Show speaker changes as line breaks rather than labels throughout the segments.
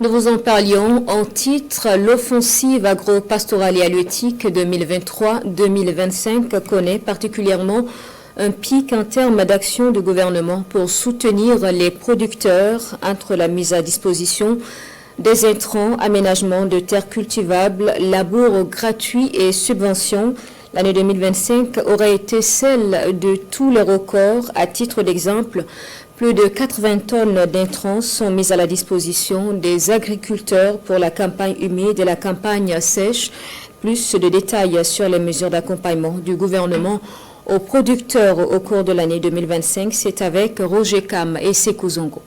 Nous vous en parlions en titre. L'offensive agro-pastorale et halieutique 2023-2025 connaît particulièrement un pic en termes d'action du gouvernement pour soutenir les producteurs entre la mise à disposition des intrants, aménagement de terres cultivables, labour gratuit et subventions. L'année 2025 aurait été celle de tous les records. À titre d'exemple, plus de 80 tonnes d'intrants sont mises à la disposition des agriculteurs pour la campagne humide et la campagne sèche. Plus de détails sur les mesures d'accompagnement du gouvernement aux producteurs au cours de l'année 2025, c'est avec Roger Kam et Sekou Zongo.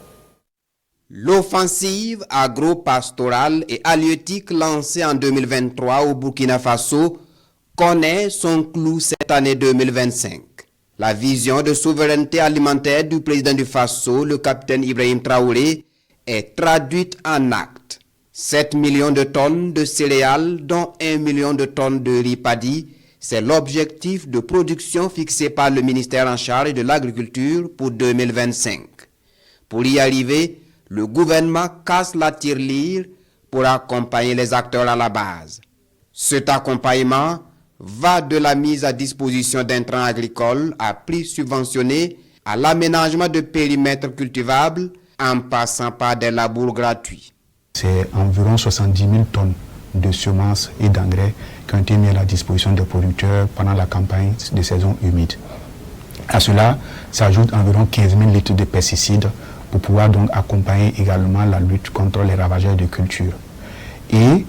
L'offensive agro-pastorale et halieutique lancée en 2023 au Burkina Faso connaît son clou cette année 2025. La vision de souveraineté alimentaire du président du Faso, le capitaine Ibrahim Traoré, est traduite en actes. 7 millions de tonnes de céréales, dont 1 million de tonnes de riz paddy, c'est l'objectif de production fixé par le ministère en charge de l'agriculture pour 2025. Pour y arriver, le gouvernement casse la tirelire pour accompagner les acteurs à la base. Cet accompagnement va de la mise à disposition d'intrants agricoles à prix subventionné à l'aménagement de périmètres cultivables en passant par des labours gratuits.
C'est environ 70 000 tonnes de semences et d'engrais qui ont été mis à la disposition des producteurs pendant la campagne de saison humide. À cela s'ajoutent environ 15 000 litres de pesticides pour pouvoir donc accompagner également la lutte contre les ravageurs de culture. Et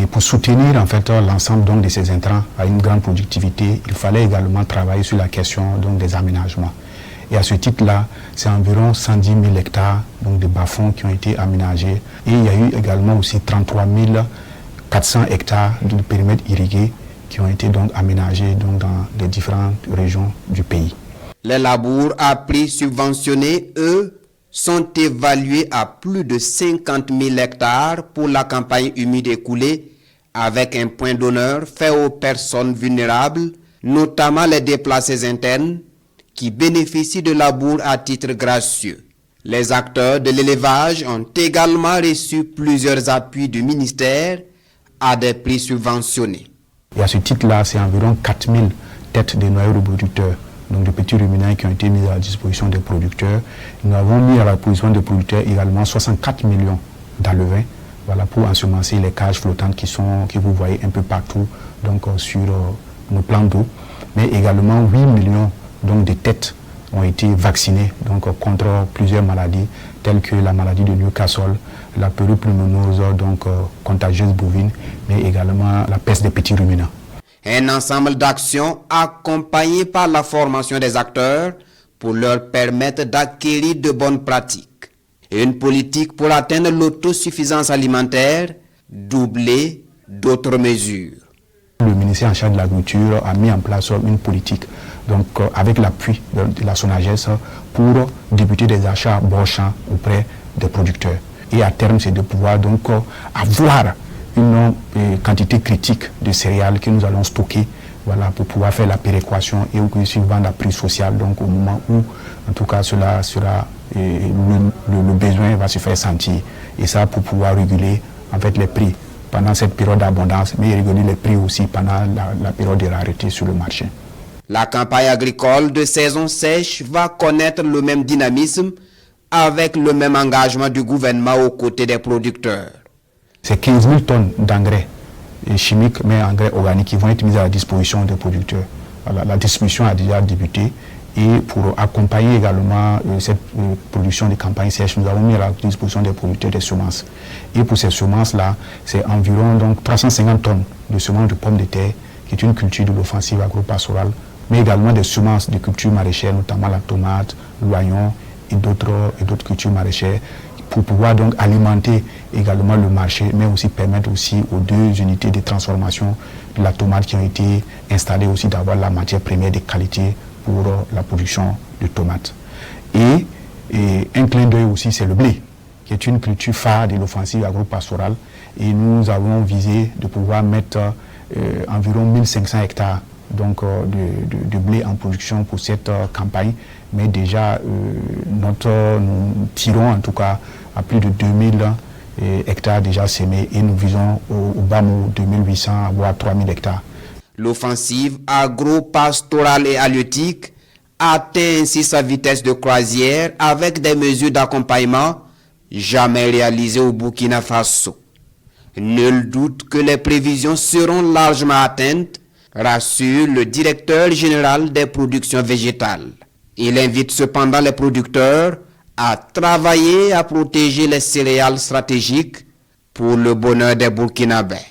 pour soutenir en fait l'ensemble donc de ces intrants à une grande productivité, il fallait également travailler sur la question donc des aménagements. Et à ce titre-là, c'est environ 110 000 hectares donc de bas-fonds qui ont été aménagés. Et il y a eu également aussi 33 400 hectares de périmètres irrigués qui ont été donc aménagés donc dans les différentes régions du pays.
Les labours à prix subventionnés, eux, sont évalués à plus de 50 000 hectares pour la campagne humide écoulée, avec un point d'honneur fait aux personnes vulnérables, notamment les déplacés internes, qui bénéficient de labours à titre gracieux. Les acteurs de l'élevage ont également reçu plusieurs appuis du ministère à des prix subventionnés.
Et à ce titre-là, c'est environ 4 000 têtes de noyaux reproducteurs, donc de petits ruminants qui ont été mis à la disposition des producteurs. Nous avons mis à la disposition des producteurs également 64 millions d'alevins, voilà, pour ensemencer les cages flottantes que vous voyez un peu partout donc, sur nos plans d'eau, mais également 8 millions donc, de têtes ont été vaccinées donc, contre plusieurs maladies telles que la maladie de Newcastle, la périopneumose donc contagieuse bovine, mais également la peste des petits ruminants.
Un ensemble d'actions accompagné par la formation des acteurs pour leur permettre d'acquérir de bonnes pratiques. Et une politique pour atteindre l'autosuffisance alimentaire, doublée d'autres mesures.
Le ministère en charge de l'agriculture a mis en place une politique donc, avec l'appui de la SONAGES pour débuter des achats bon champ auprès des producteurs. Et à terme, c'est de pouvoir donc avoir une quantité critique de céréales que nous allons stocker, voilà, pour pouvoir faire la péréquation et aussi vendre à prix social, donc au moment où, en tout cas, cela sera, le besoin va se faire sentir. Et ça pour pouvoir réguler en fait les prix pendant cette période d'abondance, mais réguler les prix aussi pendant la période de rareté sur le marché.
La campagne agricole de saison sèche va connaître le même dynamisme avec le même engagement du gouvernement aux côtés des producteurs.
C'est 15 000 tonnes d'engrais chimiques, mais engrais organiques qui vont être mis à la disposition des producteurs. Voilà, la distribution a déjà débuté et pour accompagner également cette production de campagne sèche, nous avons mis à la disposition des producteurs des semences. Et pour ces semences-là, c'est environ donc 350 tonnes de semences de pommes de terre, qui est une culture de l'offensive agro-pastorale, mais également des semences de cultures maraîchères, notamment la tomate, l'oignon et d'autres cultures maraîchères, pour pouvoir donc alimenter également le marché, mais aussi permettre aussi aux 2 unités de transformation de la tomate qui ont été installées aussi d'avoir la matière première de qualité pour la production de tomates. Et un clin d'œil aussi, c'est le blé, qui est une culture phare de l'offensive agro-pastorale. Et nous avons visé de pouvoir mettre environ 1500 hectares donc, de blé en production pour cette campagne. Mais déjà, nous tirons en tout cas à plus de 2000 hectares déjà semés et nous visons au bas mot 2800 voire 3000 hectares.
L'offensive agro-pastorale et halieutique atteint ainsi sa vitesse de croisière avec des mesures d'accompagnement jamais réalisées au Burkina Faso. Nul doute que les prévisions seront largement atteintes, rassure le directeur général des productions végétales. Il invite cependant les producteurs à travailler à protéger les céréales stratégiques pour le bonheur des Burkinabés.